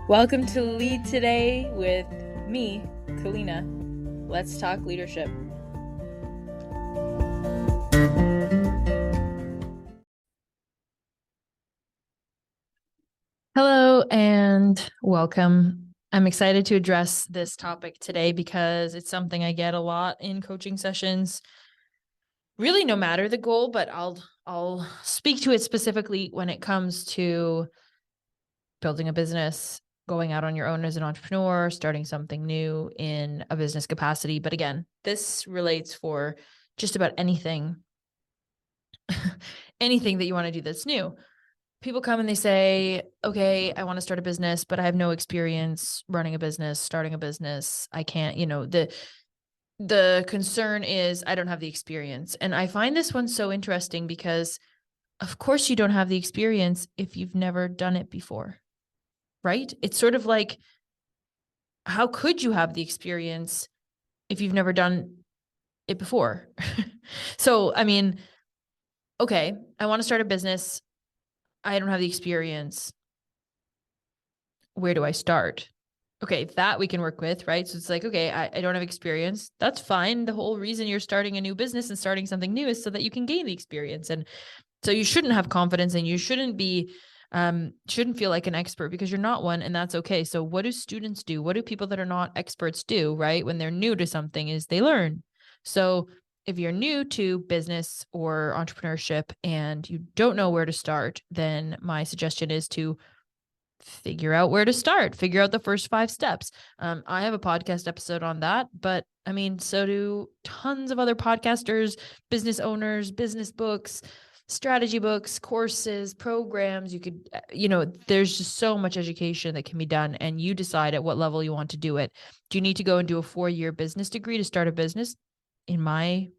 Welcome to Lead Today with me, Kalina. Let's talk leadership. Hello and welcome. I'm excited to address this topic today because it's something I get a lot in coaching sessions. Really, no matter the goal, but I'll speak to it specifically when it comes to building a business, going out on your own as an entrepreneur, starting something new in a business capacity. But again, this relates for just about anything, anything that you want to do that's new. People come and they say, okay, I want to start a business, but I have no experience running a business, starting a business. I can't, the concern is I don't have the experience. And I find this one so interesting because of course you don't have the experience if you've never done it before, right? It's sort of like, how could you have the experience if you've never done it before? So, I mean, okay, I want to start a business. I don't have the experience. Where do I start? Okay, that we can work with, right? So it's like, okay, I don't have experience. That's fine. The whole reason you're starting a new business and starting something new is so that you can gain the experience. And so you shouldn't have confidence and you shouldn't feel like an expert because you're not one, and that's okay. So what do students do? What do people that are not experts do, right? When they're new to something is they learn. So if you're new to business or entrepreneurship and you don't know where to start, then my suggestion is to figure out where to start, figure out the first 5 steps. I have a podcast episode on that, but I mean, so do tons of other podcasters, business owners, business books, strategy books, courses, programs. You could, there's just so much education that can be done, and you decide at what level you want to do it. Do you need to go and do a 4-year business degree to start a business? In my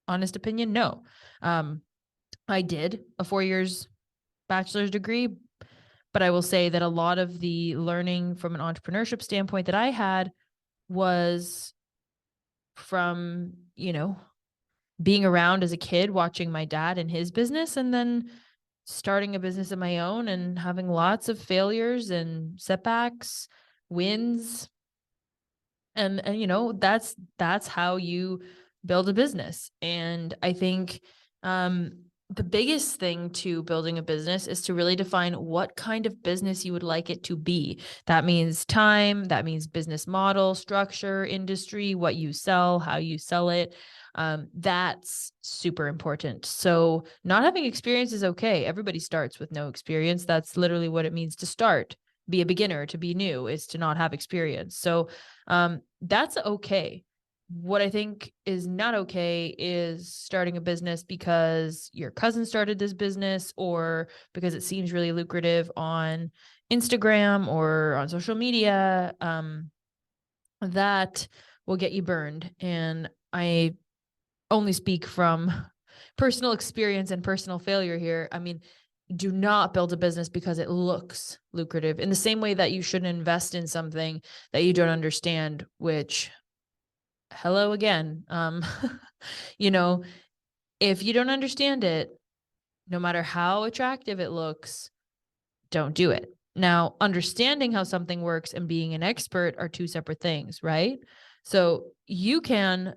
honest opinion, no. I did a 4 years bachelor's degree, but I will say that a lot of the learning from an entrepreneurship standpoint that I had was from, being around as a kid, watching my dad and his business, and then starting a business of my own and having lots of failures and setbacks, wins. And that's how you build a business. And I think the biggest thing to building a business is to really define what kind of business you would like it to be. That means time, that means business model, structure, industry, what you sell, how you sell it. That's super important. So not having experience is okay. Everybody starts with no experience. That's literally what it means to start. Be a beginner, to be new, is to not have experience. So that's okay. What I think is not okay is starting a business because your cousin started this business or because it seems really lucrative on Instagram or on social media. That will get you burned. And I only speak from personal experience and personal failure here. I mean, do not build a business because it looks lucrative, in the same way that you shouldn't invest in something that you don't understand, which, hello again. If you don't understand it, no matter how attractive it looks, don't do it. Now, understanding how something works and being an expert are 2 separate things, right? So you can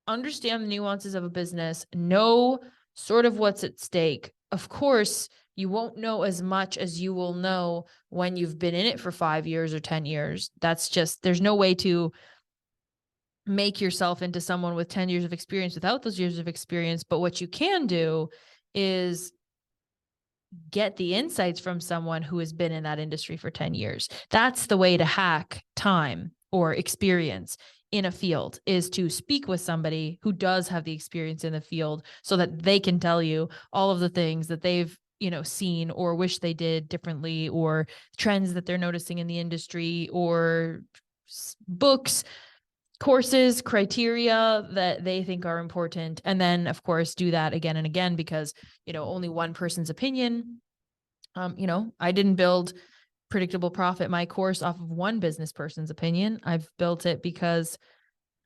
understand the nuances of a business, know sort of what's at stake. Of course, you won't know as much as you will know when you've been in it for 5 years or 10 years. That's just, there's no way to make yourself into someone with 10 years of experience without those years of experience. But what you can do is get the insights from someone who has been in that industry for 10 years. That's the way to hack time or experience in a field, is to speak with somebody who does have the experience in the field so that they can tell you all of the things that they've seen or wish they did differently, or trends that they're noticing in the industry, or books, courses, criteria that they think are important. And then of course do that again and again, because only one person's opinion. I didn't build Predictable Profit, my course, off of one business person's opinion. I've built it because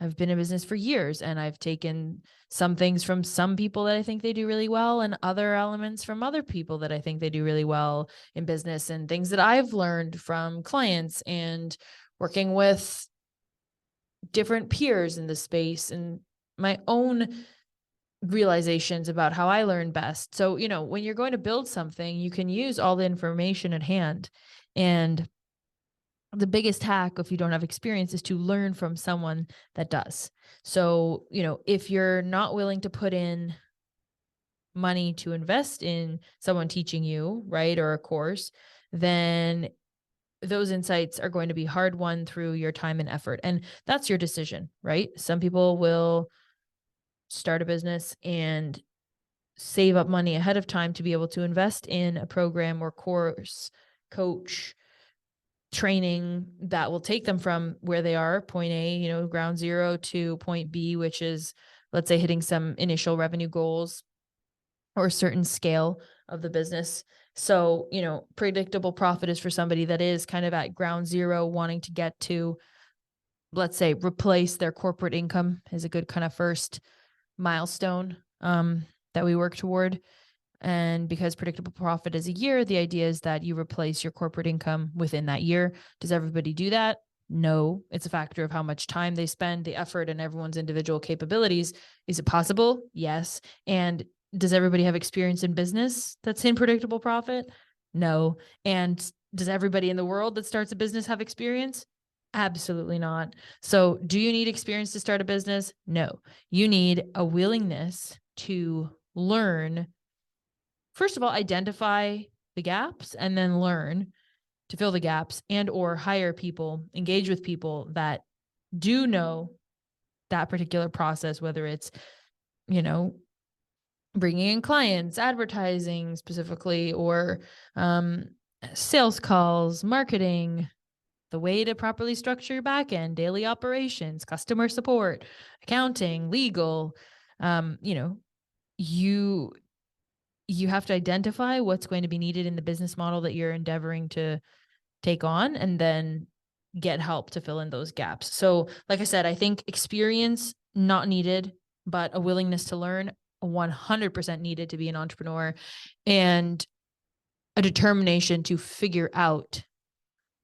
I've been in business for years, and I've taken some things from some people that I think they do really well, and other elements from other people that I think they do really well in business, and things that I've learned from clients and working with different peers in the space, and my own realizations about how I learn best. So, when you're going to build something, you can use all the information at hand. And the biggest hack, if you don't have experience, is to learn from someone that does. So, if you're not willing to put in money to invest in someone teaching you, right, or a course, then those insights are going to be hard won through your time and effort. And that's your decision, right? Some people will start a business and save up money ahead of time to be able to invest in a program or course, coach, training that will take them from where they are, point A, ground zero, to point B, which is, let's say, hitting some initial revenue goals or a certain scale of the business. So, predictable profit is for somebody that is kind of at ground zero, wanting to get to, let's say, replace their corporate income is a good kind of first milestone that we work toward. And because predictable profit is a year, the idea is that you replace your corporate income within that year. Does everybody do that? No, it's a factor of how much time they spend, the effort, and everyone's individual capabilities. Is it possible? Yes. And does everybody have experience in business that's in predictable profit? No. And does everybody in the world that starts a business have experience? Absolutely not. So do you need experience to start a business? No. You need a willingness to learn. First of all, identify the gaps and then learn to fill the gaps, and or hire people, engage with people that do know that particular process, whether it's, bringing in clients, advertising specifically, or sales calls, marketing, the way to properly structure your back end, daily operations, customer support, accounting, legal. You have to identify what's going to be needed in the business model that you're endeavoring to take on, and then get help to fill in those gaps. So, like I said, I think experience not needed, but a willingness to learn 100% needed to be an entrepreneur, and a determination to figure out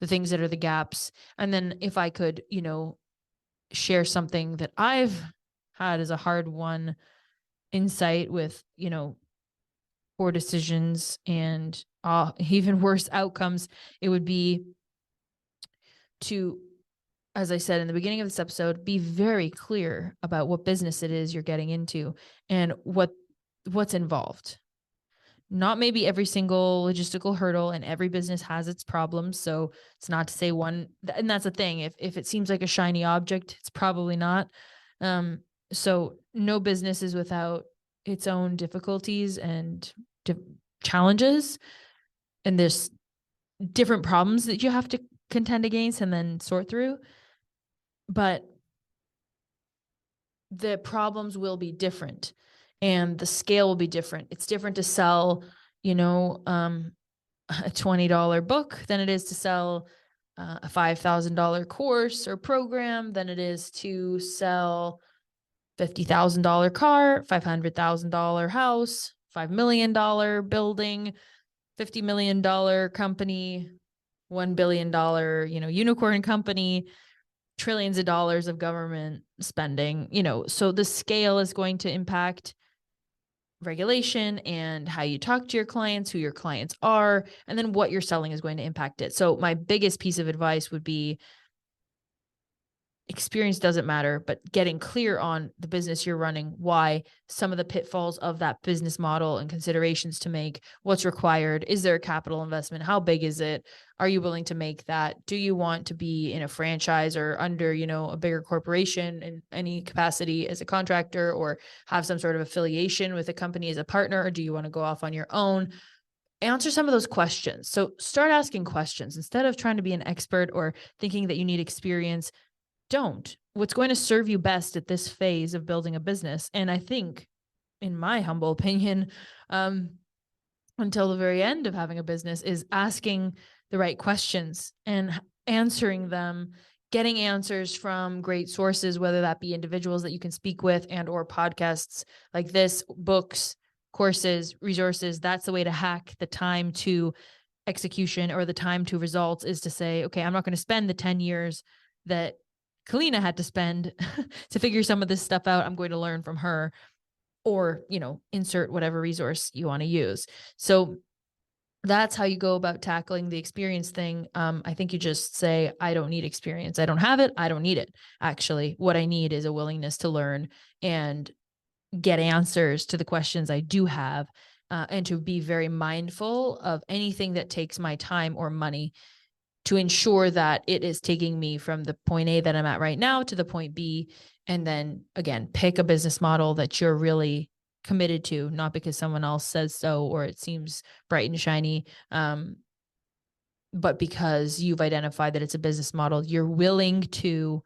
the things that are the gaps. And then if I could, share something that I've had as a hard won insight with, poor decisions and even worse outcomes, it would be to, as I said in the beginning of this episode, be very clear about what business it is you're getting into and what's involved. Not maybe every single logistical hurdle, and every business has its problems. So it's not to say one, and that's the thing. If it seems like a shiny object, it's probably not. So no business is without its own difficulties and challenges. And there's different problems that you have to contend against and then sort through. But the problems will be different, and the scale will be different. It's different to sell, a $20 book than it is to sell a $5,000 course or program than it is to sell $50,000 car, $500,000 house, $5 million building, $50 million company, $1 billion, unicorn company, trillions of dollars of government spending, so the scale is going to impact regulation and how you talk to your clients, who your clients are, and then what you're selling is going to impact it. So my biggest piece of advice would be, experience doesn't matter, but getting clear on the business you're running, why, some of the pitfalls of that business model and considerations to make, what's required, is there a capital investment, how big is it, are you willing to make that, do you want to be in a franchise or under, a bigger corporation in any capacity as a contractor, or have some sort of affiliation with a company as a partner, or do you want to go off on your own? Answer some of those questions. So start asking questions instead of trying to be an expert or thinking that you need experience. Don't. What's going to serve you best at this phase of building a business, and I think, in my humble opinion, until the very end of having a business, is asking the right questions and answering them getting answers from great sources, whether that be individuals that you can speak with and or podcasts like this, books, courses, resources. That's the way to hack the time to execution or the time to results, is to say, okay, I'm not going to spend the 10 years that Kalina had to spend to figure some of this stuff out. I'm going to learn from her, or, insert whatever resource you want to use. So that's how you go about tackling the experience thing. I think you just say, I don't need experience. I don't have it. I don't need it. Actually, what I need is a willingness to learn and get answers to the questions I do have, and to be very mindful of anything that takes my time or money, to ensure that it is taking me from the point A that I'm at right now to the point B. And then again, pick a business model that you're really committed to, not because someone else says so or it seems bright and shiny, but because you've identified that it's a business model you're willing to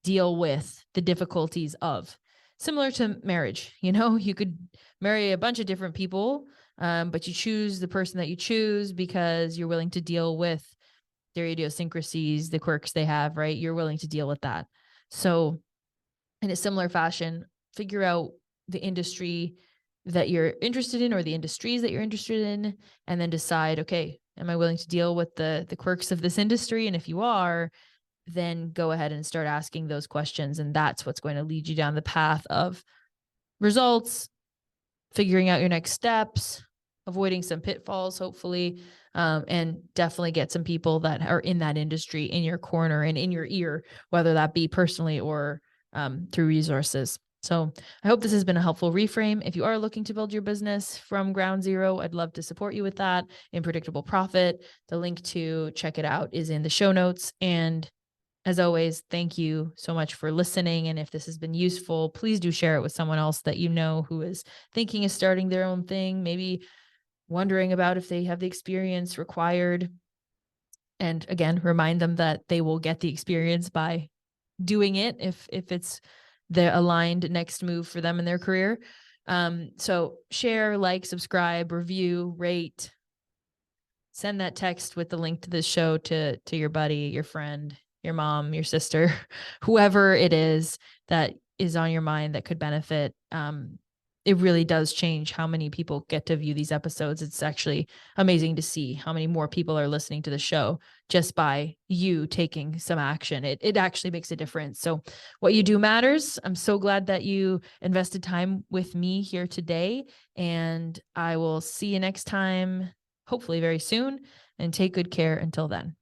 deal with the difficulties of. Similar to marriage, you could marry a bunch of different people, but you choose the person that you choose because you're willing to deal with their idiosyncrasies, the quirks they have, right? You're willing to deal with that. So in a similar fashion, figure out the industry that you're interested in or the industries that you're interested in, and then decide, okay, am I willing to deal with the quirks of this industry? And if you are, then go ahead and start asking those questions. And that's what's going to lead you down the path of results, figuring out your next steps, avoiding some pitfalls, hopefully, and definitely get some people that are in that industry in your corner and in your ear, whether that be personally or through resources. So I hope this has been a helpful reframe. If you are looking to build your business from ground zero, I'd love to support you with that in Predictable Profit. The link to check it out is in the show notes. And as always, thank you so much for listening. And if this has been useful, please do share it with someone else that you know who is thinking of starting their own thing, maybe wondering about if they have the experience required. And again, remind them that they will get the experience by doing it if it's the aligned next move for them in their career. So share, like, subscribe, review, rate, send that text with the link to this show to your buddy, your friend, your mom, your sister, whoever it is that is on your mind that could benefit. It really does change how many people get to view these episodes. It's actually amazing to see how many more people are listening to the show just by you taking some action. It actually makes a difference. So what you do matters. I'm so glad that you invested time with me here today, and I will see you next time, hopefully very soon, and take good care until then.